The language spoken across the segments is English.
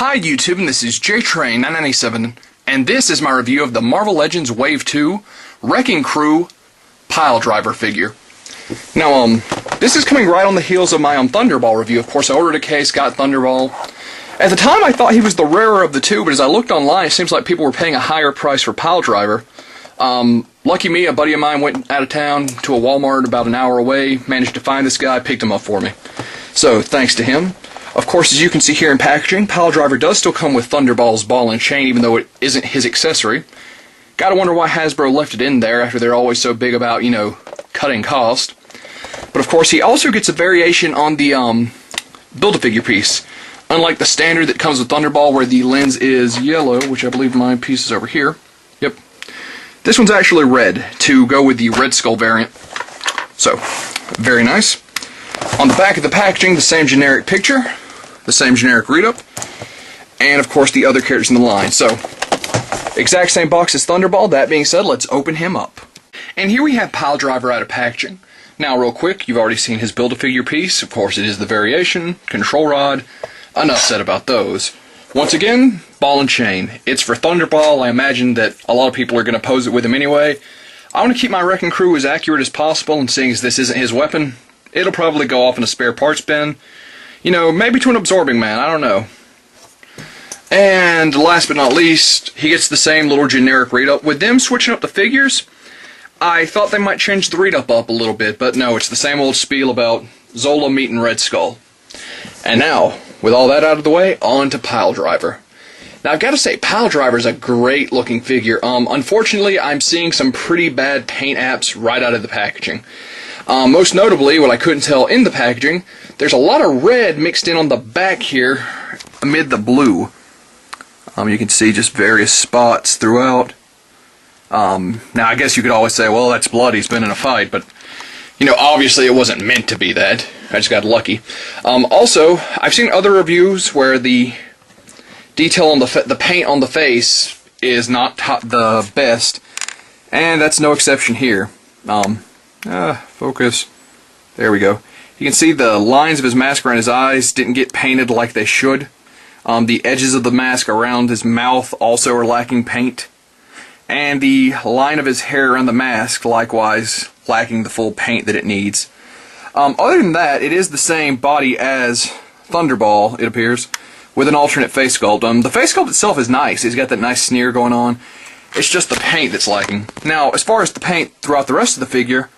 Hi YouTube, and this is JTrain997, and this is my review of the Marvel Legends Wave 2 Wrecking Crew Piledriver figure. Now, this is coming right on the heels of my Thunderball review. Of course, I ordered a case, got Thunderball. At the time, I thought he was the rarer of the two, but as I looked online, it seems like people were paying a higher price for Piledriver. Lucky me, a buddy of mine went out of town to a Walmart about an hour away, managed to find this guy, picked him up for me. So, thanks to him. Of course, as you can see here in packaging, Piledriver does still come with Thunderball's ball and chain, even though it isn't his accessory. Gotta wonder why Hasbro left it in there after they're always so big about, cutting cost. But of course, he also gets a variation on the Build-A-Figure piece. Unlike the standard that comes with Thunderball, where the lens is yellow, which I believe my piece is over here. Yep. This one's actually red, to go with the Red Skull variant. So, very nice. On the back of the packaging, the same generic picture, the same generic read-up, and of course the other characters in the line. So, exact same box as Thunderball. That being said, let's open him up. And here we have Piledriver out of packaging. Now, real quick, you've already seen his Build-A-Figure piece. Of course, it is the variation, control rod. Enough said about those. Once again, ball and chain. It's for Thunderball. I imagine that a lot of people are going to pose it with him anyway. I want to keep my Wrecking Crew as accurate as possible, and seeing as this isn't his weapon, it'll probably go off in a spare parts bin. Maybe to an absorbing man, I don't know. And last but not least, he gets the same little generic read-up. With them switching up the figures, I thought they might change the read-up up a little bit, but no, it's the same old spiel about Zola meeting Red Skull. And now, with all that out of the way, on to Piledriver. Now, I've got to say, Piledriver's a great-looking figure. Unfortunately, I'm seeing some pretty bad paint apps right out of the packaging. Most notably, what I couldn't tell in the packaging, there's a lot of red mixed in on the back here amid the blue. You can see just various spots throughout. Now, I guess you could always say, well, that's blood, he's been in a fight, but, obviously it wasn't meant to be that. I just got lucky. Also, I've seen other reviews where the detail on the paint on the face is not the best, and that's no exception here. Focus. There we go. You can see the lines of his mask around his eyes didn't get painted like they should. The edges of the mask around his mouth also are lacking paint. And the line of his hair around the mask, likewise, lacking the full paint that it needs. Other than that, it is the same body as Thunderball, it appears, with an alternate face sculpt. The face sculpt itself is nice. He's got that nice sneer going on. It's just the paint that's lacking. Now, as far as the paint throughout the rest of the figure,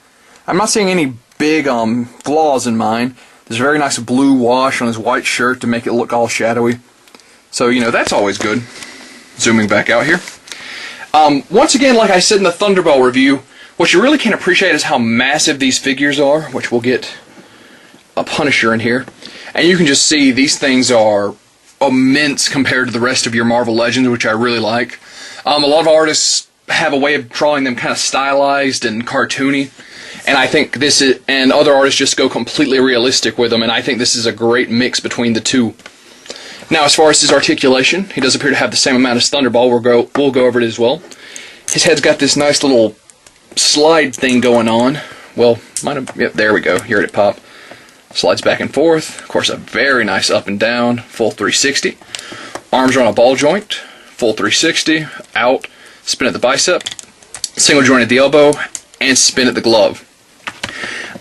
I'm not seeing any big flaws in mine. There's a very nice blue wash on his white shirt to make it look all shadowy. So, that's always good. Zooming back out here. Once again, like I said in the Thunderball review, what you really can't appreciate is how massive these figures are, which we'll get a Punisher in here. And you can just see these things are immense compared to the rest of your Marvel Legends, which I really like. A lot of artists have a way of drawing them kind of stylized and cartoony. And I think and other artists just go completely realistic with them, and I think this is a great mix between the two. Now, as far as his articulation, he does appear to have the same amount as Thunderball. We'll go over it as well. His head's got this nice little slide thing going on. Well, yep, there we go. Hear it pop. Slides back and forth. Of course, a very nice up and down, full 360. Arms are on a ball joint, full 360, out, spin at the bicep, single joint at the elbow, and spin at the glove.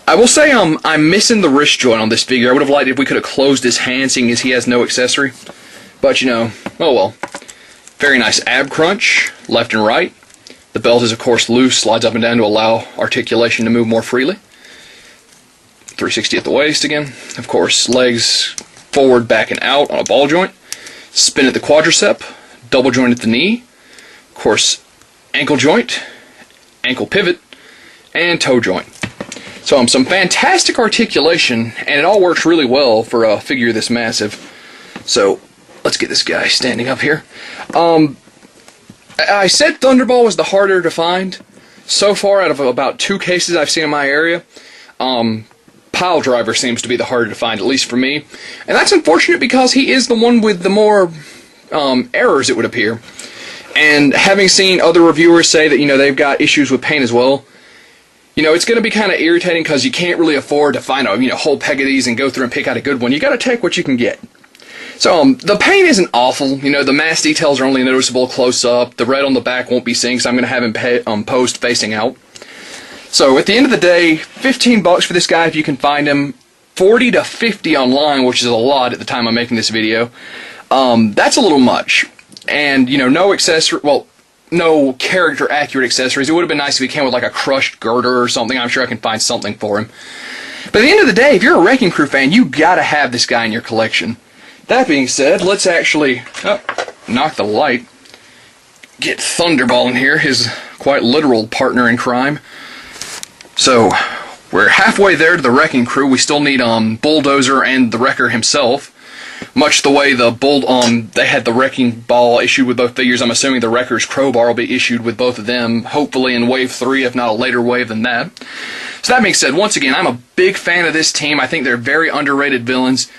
I will say I'm missing the wrist joint on this figure. I would have liked if we could have closed his hand, seeing as he has no accessory. But, oh well. Very nice ab crunch, left and right. The belt is, of course, loose, slides up and down to allow articulation to move more freely. 360 at the waist again. Of course, legs forward, back, and out on a ball joint. Spin at the quadricep, double joint at the knee. Of course, ankle joint, ankle pivot, and toe joint. So some fantastic articulation, and it all works really well for a figure this massive. So let's get this guy standing up here. I said Thunderball was the harder to find. So far, out of about 2 cases I've seen in my area, Piledriver seems to be the harder to find, at least for me. And that's unfortunate because he is the one with the more errors, it would appear. And having seen other reviewers say that, they've got issues with paint as well, it's going to be kind of irritating because you can't really afford to find a whole peg of these and go through and pick out a good one. You got to take what you can get. So the paint isn't awful. You know, the mask details are only noticeable close up. The red on the back won't be seen, so I'm going to have him post facing out. So at the end of the day, $15 for this guy if you can find him. 40 to 50 online, which is a lot at the time I'm making this video. That's a little much. And, you know, no character accurate accessories. It would have been nice if he came with like a crushed girder or something. I'm sure I can find something for him. But at the end of the day, if you're a Wrecking Crew fan, you gotta have this guy in your collection. That being said, let's actually knock the light. Get Thunderball in here, his quite literal partner in crime. So, we're halfway there to the Wrecking Crew. We still need Bulldozer and the Wrecker himself. Much the way they had the Wrecking Ball issued with both figures, I'm assuming the Wrecker's Crowbar will be issued with both of them, hopefully in Wave 3, if not a later wave than that. So that being said, once again, I'm a big fan of this team. I think they're very underrated villains.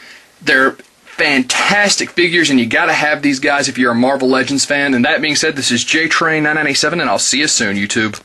They're fantastic figures, and you gotta have these guys if you're a Marvel Legends fan. And that being said, this is JTrain997, and I'll see you soon, YouTube.